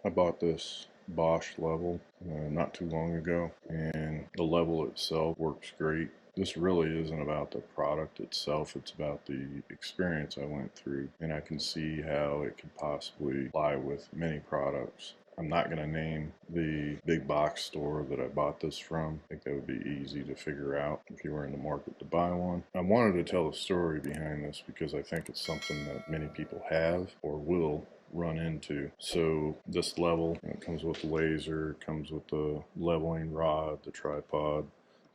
I bought this Bosch level not too long ago, and the level itself works great. This really isn't about the product itself, it's about the experience I went through, and I can see how it could possibly apply with many products. I'm not going to name the big box store that I bought this from. I think that would be easy to figure out if you were in the market to buy one. I wanted to tell a story behind this because I think it's something that many people have or will run into. So this level, it comes with the laser, it comes with the leveling rod, the tripod,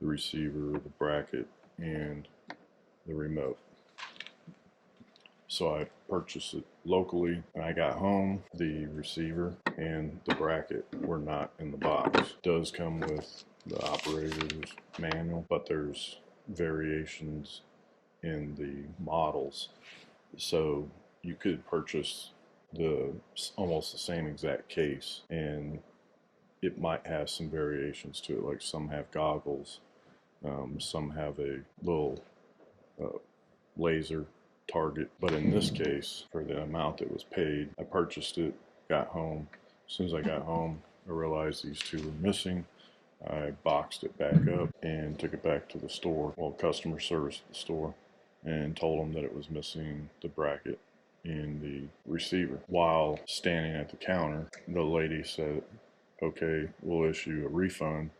the receiver, the bracket, and the remote. So I purchased it locally. When I got home, the receiver and the bracket were not in the box. It does come with the operator's manual, but there's variations in the models. So you could purchase the almost the same exact case, and it might have some variations to it. Like some have goggles, some have a little laser target. But in this case, for the amount that was paid, I purchased it, got home. As soon as I got home, I realized these two were missing. I boxed it back up and took it back to the store, well, customer service at the store, and told them that it was missing the bracket and the receiver. While standing at the counter, the lady said, okay, we'll issue a refund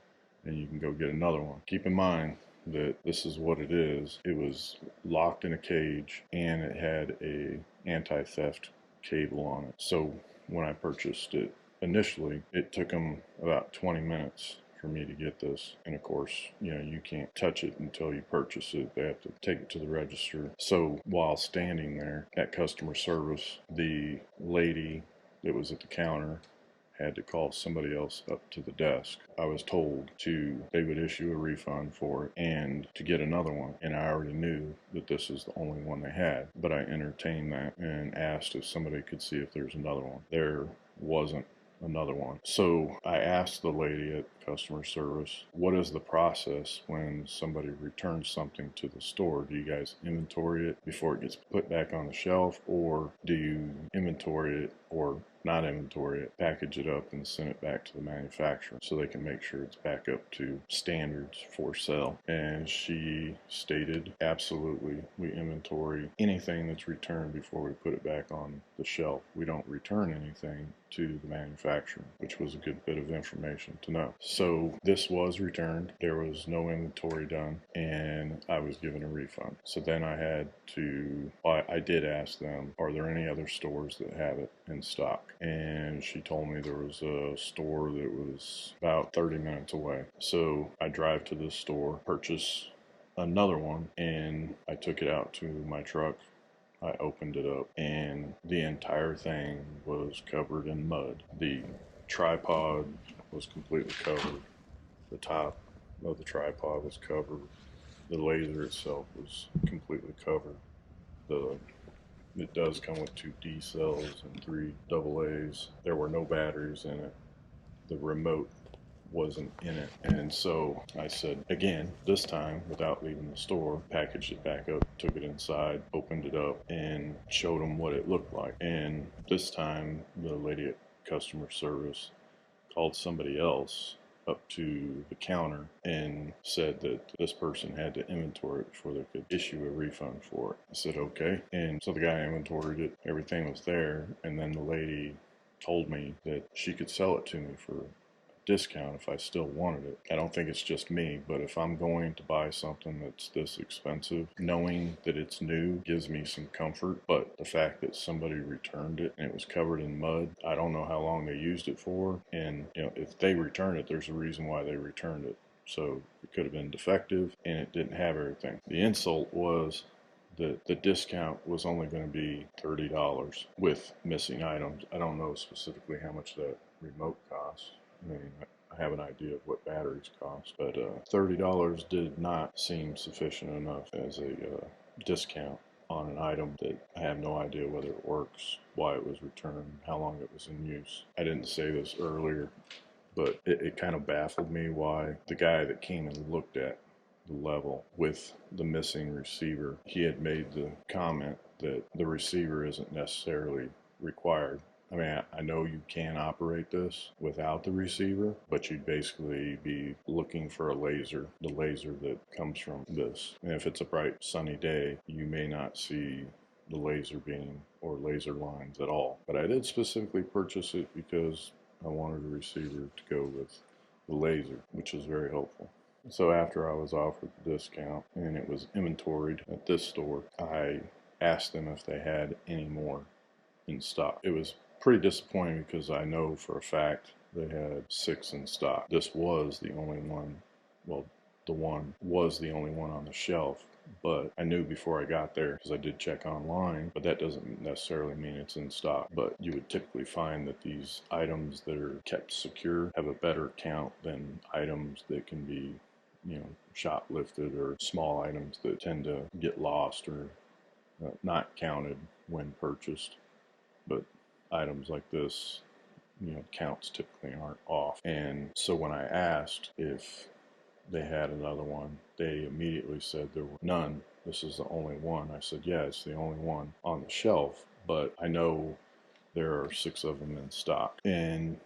and you can go get another one. Keep in mind that this is what it is. It was locked in a cage and it had a anti-theft cable on it. So when I purchased it initially, it took them about 20 minutes for me to get this. And of course, you can't touch it until you purchase it. They have to take it to the register. So while standing there at customer service, the lady that was at the counter had to call somebody else up to the desk. I was told they would issue a refund for it and to get another one. And I already knew that this is the only one they had, but I entertained that and asked if somebody could see if there's another one. There wasn't another one. So I asked the lady at customer service, what is the process when somebody returns something to the store? Do you guys inventory it before it gets put back on the shelf, or do you inventory it or not inventory it, package it up, and send it back to the manufacturer so they can make sure it's back up to standards for sale? And she stated, absolutely, we inventory anything that's returned before we put it back on the shelf. We don't return anything to the manufacturer, which was a good bit of information to know. So this was returned. There was no inventory done, and I was given a refund. So then I did ask them, are there any other stores that have it in stock? And she told me there was a store that was about 30 minutes away. So I drive to this store, purchase another one, and I took it out to my truck. I opened it up, and the entire thing was covered in mud. The tripod was completely covered. The top of the tripod was covered. The laser itself was completely covered. It does come with 2 D cells and 3 AA's. There were no batteries in it. The remote wasn't in it. And so I said, again, this time without leaving the store, packaged it back up, took it inside, opened it up, and showed them what it looked like. And this time the lady at customer service called somebody else up to the counter and said that this person had to inventory it before they could issue a refund for it. I said, okay. And so the guy inventoried it, everything was there, and then the lady told me that she could sell it to me for discount if I still wanted it. I don't think it's just me, but if I'm going to buy something that's this expensive, knowing that it's new gives me some comfort. But the fact that somebody returned it and it was covered in mud, I don't know how long they used it for, and if they returned it, there's a reason why they returned it. So it could have been defective and it didn't have everything. The insult was that the discount was only going to be $30 with missing items. I don't know specifically how much that remote costs. I mean, I have an idea of what batteries cost, but $30 did not seem sufficient enough as a discount on an item that I have no idea whether it works, why it was returned, how long it was in use. I didn't say this earlier, but it kind of baffled me why the guy that came and looked at the level with the missing receiver, he had made the comment that the receiver isn't necessarily required. I mean, I know you can operate this without the receiver, but you'd basically be looking for a laser, the laser that comes from this. And if it's a bright sunny day, you may not see the laser beam or laser lines at all. But I did specifically purchase it because I wanted a receiver to go with the laser, which is very helpful. So after I was offered the discount and it was inventoried at this store, I asked them if they had any more in stock. It was pretty disappointing because I know for a fact they had 6 in stock. This was the only one, well, the one was the only one on the shelf, but I knew before I got there because I did check online, but that doesn't necessarily mean it's in stock. But you would typically find that these items that are kept secure have a better count than items that can be, shoplifted, or small items that tend to get lost or not counted when purchased. But items like this, counts typically aren't off. And so when I asked if they had another one, they immediately said there were none. This is the only one. I said, yeah, it's the only one on the shelf, but I know there are 6 of them in stock. And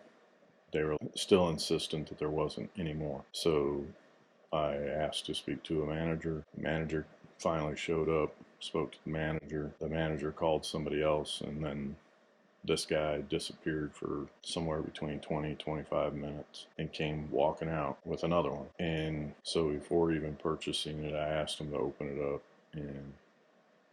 they were still insistent that there wasn't any more. So I asked to speak to a manager. The manager finally showed up, spoke to the manager. The manager called somebody else, and then this guy disappeared for somewhere between 20-25 minutes and came walking out with another one. And so before even purchasing it, I asked him to open it up, and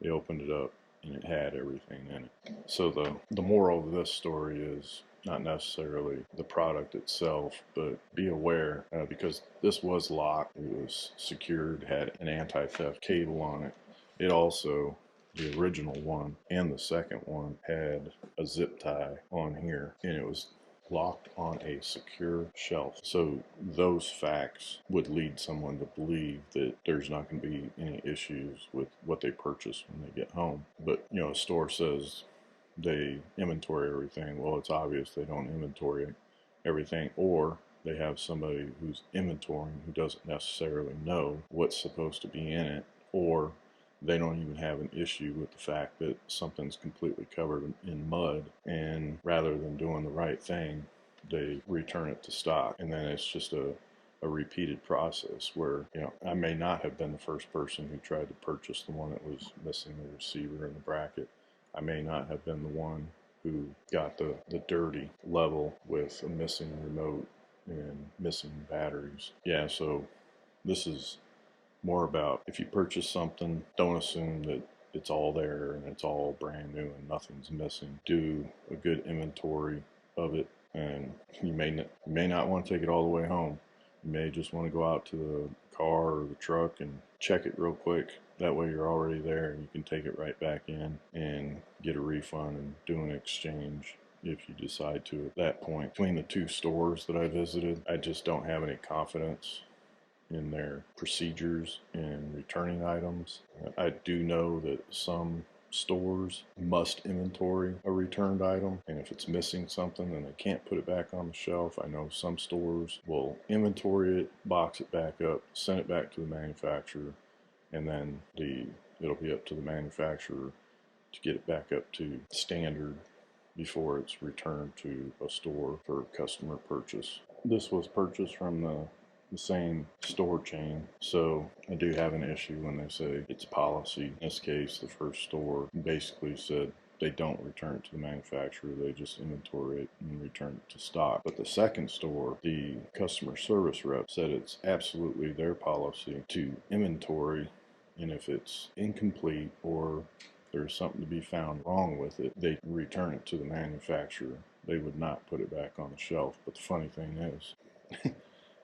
they opened it up and it had everything in it. So the moral of this story is not necessarily the product itself, but be aware, because this was locked, it was secured, had an anti-theft cable on it. It also, the original one and the second one, had a zip tie on here, and it was locked on a secure shelf. So those facts would lead someone to believe that there's not going to be any issues with what they purchase when they get home. But, a store says they inventory everything. Well, it's obvious they don't inventory everything, or they have somebody who's inventorying who doesn't necessarily know what's supposed to be in it, or they don't even have an issue with the fact that something's completely covered in mud, and rather than doing the right thing, they return it to stock. And then it's just a repeated process where, I may not have been the first person who tried to purchase the one that was missing the receiver and the bracket. I may not have been the one who got the dirty level with a missing remote and missing batteries. Yeah, so this is more about, if you purchase something, don't assume that it's all there and it's all brand new and nothing's missing. Do a good inventory of it, and you may not want to take it all the way home. You may just want to go out to the car or the truck and check it real quick. That way you're already there and you can take it right back in and get a refund and do an exchange if you decide to at that point. Between the 2 stores that I visited, I just don't have any confidence in their procedures in returning items. I do know that some stores must inventory a returned item, and if it's missing something, then they can't put it back on the shelf. I know some stores will inventory it, box it back up, send it back to the manufacturer, and then it'll be up to the manufacturer to get it back up to standard before it's returned to a store for customer purchase. This was purchased from the same store chain, so I do have an issue when they say it's policy. In this case, the first store basically said they don't return it to the manufacturer, they just inventory it and return it to stock. But the second store, the customer service rep said it's absolutely their policy to inventory, and if it's incomplete or there's something to be found wrong with it, they return it to the manufacturer. They would not put it back on the shelf. But the funny thing is,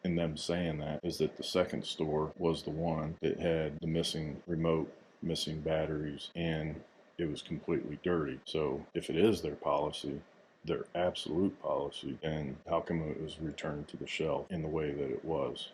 in them saying that, is that the second store was the one that had the missing remote, missing batteries, and it was completely dirty. So if it is their policy, their absolute policy, then how come it was returned to the shelf in the way that it was?